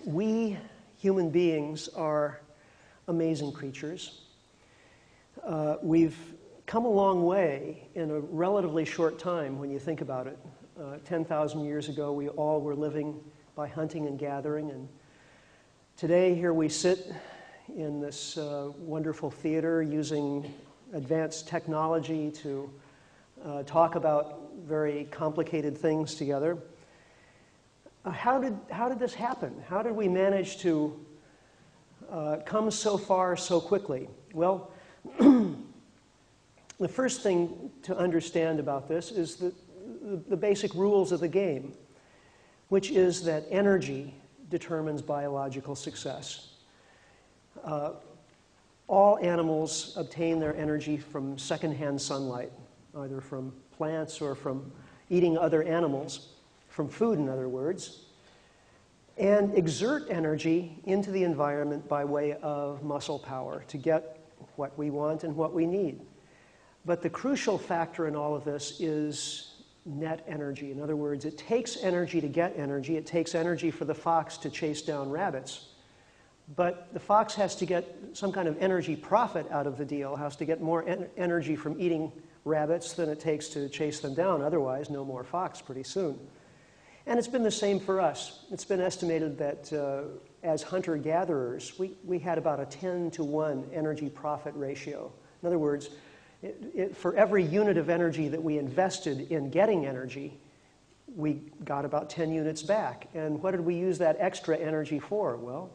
We human beings are amazing creatures. We've come a long way in a relatively short time when you think about it. 10,000 years ago, we all were living by hunting and gathering, and today here we sit in this wonderful theater using advanced technology to talk about very complicated things together. How did this happen? How did we manage to come so far so quickly? Well, the first thing to understand about this is the basic rules of the game, which is that energy determines biological success. All animals obtain their energy from secondhand sunlight, either from plants or from eating other animals, from food, in other words, and exert energy into the environment by way of muscle power to get what we want and what we need. But the crucial factor in all of this is net energy. In other words, it takes energy to get energy. It takes energy for the fox to chase down rabbits. But the fox has to get some kind of energy profit out of the deal, has to get more energy from eating rabbits than it takes to chase them down. Otherwise, no more fox pretty soon. And it's been the same for us. It's been estimated that as hunter-gatherers, we had about a 10-to-1 energy profit ratio. In other words, for every unit of energy that we invested in getting energy, we got about 10 units back. And what did we use that extra energy for? Well,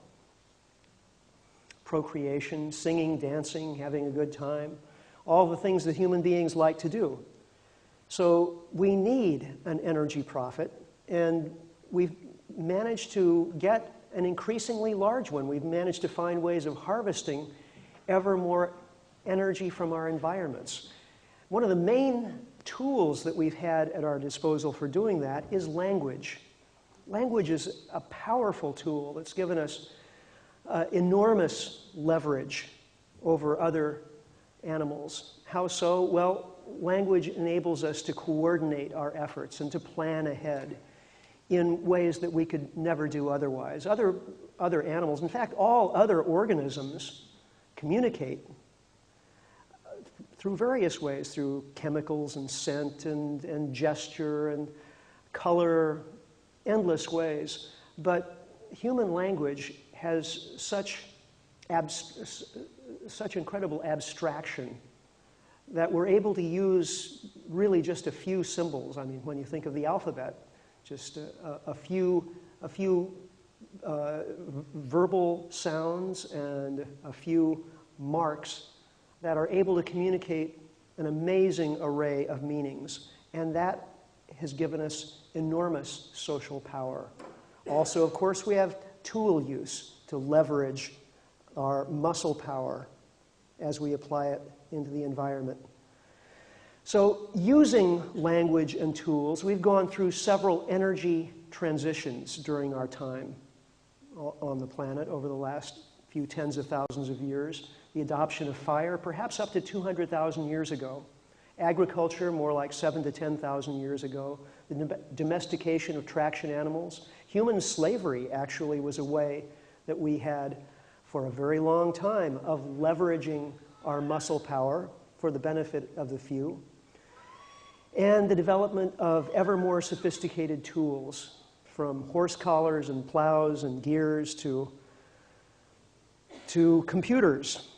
procreation, singing, dancing, having a good time, all the things that human beings like to do. So we need an energy profit, and we've managed to get an increasingly large one. We've managed to find ways of harvesting ever more energy from our environments. One of the main tools that we've had at our disposal for doing that is language. Language is a powerful tool that's given us enormous leverage over other animals. How so? Well, language enables us to coordinate our efforts and to plan ahead in ways that we could never do otherwise. Other animals, in fact, all other organisms communicate through various ways, through chemicals and scent and gesture and color, endless ways. But human language has such incredible abstraction that we're able to use really just a few symbols. I mean, when you think of the alphabet, just a few verbal sounds and a few marks that are able to communicate an amazing array of meanings. And that has given us enormous social power. Also, of course, we have tool use to leverage our muscle power as we apply it into the environment. So using language and tools, we've gone through several energy transitions during our time on the planet over the last few tens of thousands of years. The adoption of fire, perhaps up to 200,000 years ago. Agriculture, more like 7,000 to 10,000 years ago. The domestication of traction animals. Human slavery actually was a way that we had for a very long time of leveraging our muscle power for the benefit of the few. And the development of ever more sophisticated tools, from horse collars and plows and gears to computers.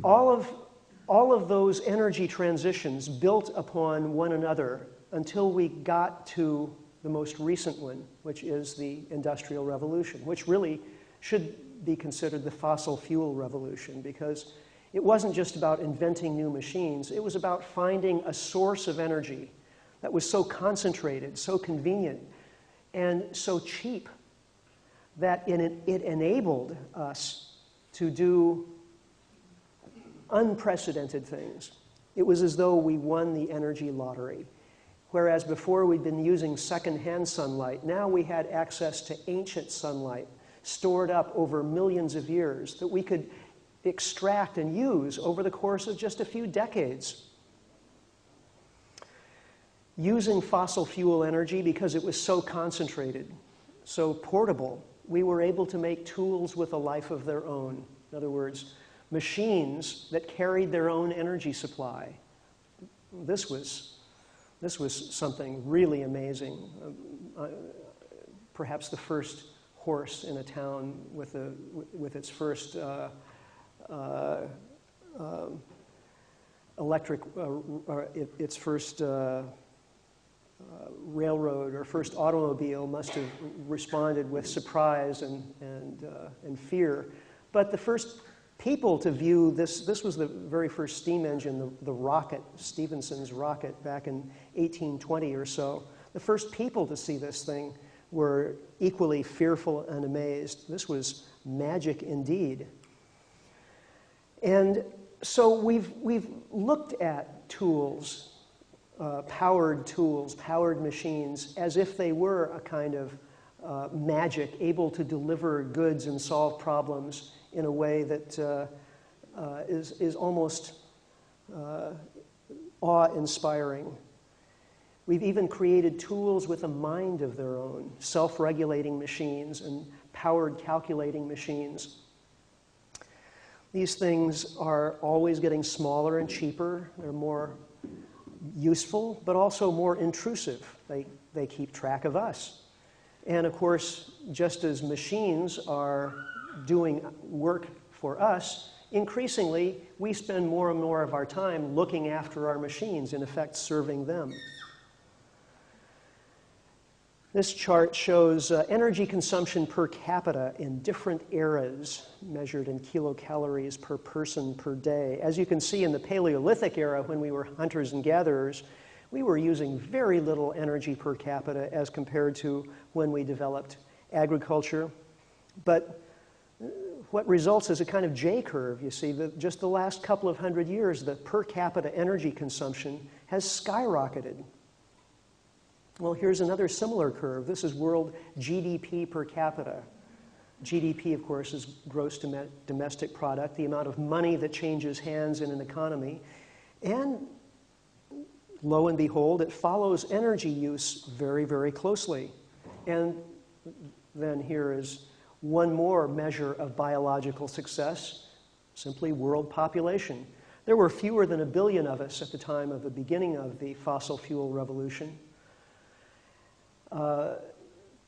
All of those energy transitions built upon one another until we got to the most recent one, which is the Industrial Revolution, which really should be considered the fossil fuel revolution, because it wasn't just about inventing new machines. It was about finding a source of energy that was so concentrated, so convenient, and so cheap that it enabled us to do unprecedented things. It was as though we won the energy lottery. Whereas before we'd been using secondhand sunlight, now we had access to ancient sunlight stored up over millions of years that we could extract and use over the course of just a few decades. Using fossil fuel energy, because it was so concentrated, so portable, we were able to make tools with a life of their own. In other words, machines that carried their own energy supply. This was something really amazing. Perhaps the first horse in a town with its first its first railroad or first automobile must have responded with surprise and fear. But the first people to view this was the very first steam engine, the rocket, Stephenson's rocket, back in 1820 or so. The first people to see this thing were equally fearful and amazed. This was magic indeed. And so we've looked at tools, powered machines, as if they were a kind of magic, able to deliver goods and solve problems in a way that is almost awe-inspiring. We've even created tools with a mind of their own, self-regulating machines and powered calculating machines. These things are always getting smaller and cheaper. They're more useful, but also more intrusive. They keep track of us. And of course, just as machines are doing work for us, increasingly we spend more and more of our time looking after our machines, in effect serving them. This chart shows energy consumption per capita in different eras, measured in kilocalories per person per day. As you can see, in the Paleolithic era, when we were hunters and gatherers, we were using very little energy per capita as compared to when we developed agriculture. But what results is a kind of J-curve, you see. Just the last couple of hundred years, the per capita energy consumption has skyrocketed. Well, here's another similar curve. This is world GDP per capita. GDP, of course, is gross domestic product, the amount of money that changes hands in an economy. And lo and behold, it follows energy use very, very closely. And then here is one more measure of biological success, simply world population. There were fewer than 1 billion of us at the time of the beginning of the fossil fuel revolution.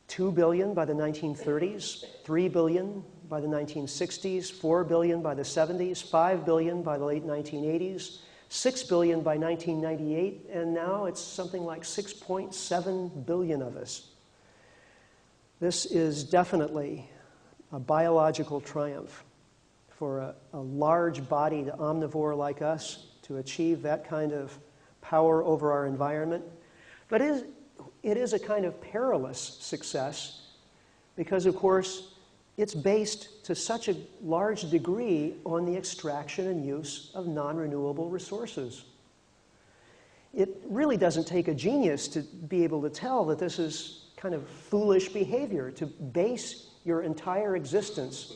2 billion by the 1930s, 3 billion by the 1960s, 4 billion by the 70s, 5 billion by the late 1980s, 6 billion by 1998, and now it's something like 6.7 billion of us. This is definitely a biological triumph for a large-bodied omnivore like us to achieve that kind of power over our environment. But it is a kind of perilous success because, of course, it's based to such a large degree on the extraction and use of non-renewable resources. It really doesn't take a genius to be able to tell that this is kind of foolish behavior, to base your entire existence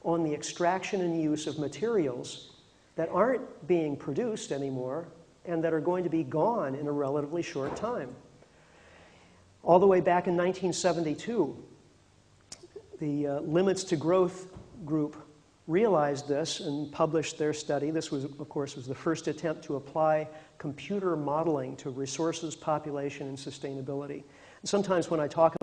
on the extraction and use of materials that aren't being produced anymore and that are going to be gone in a relatively short time. All the way back in 1972, the Limits to Growth group realized this and published their study. This was, of course, the first attempt to apply computer modeling to resources, population, and sustainability. And sometimes when I talk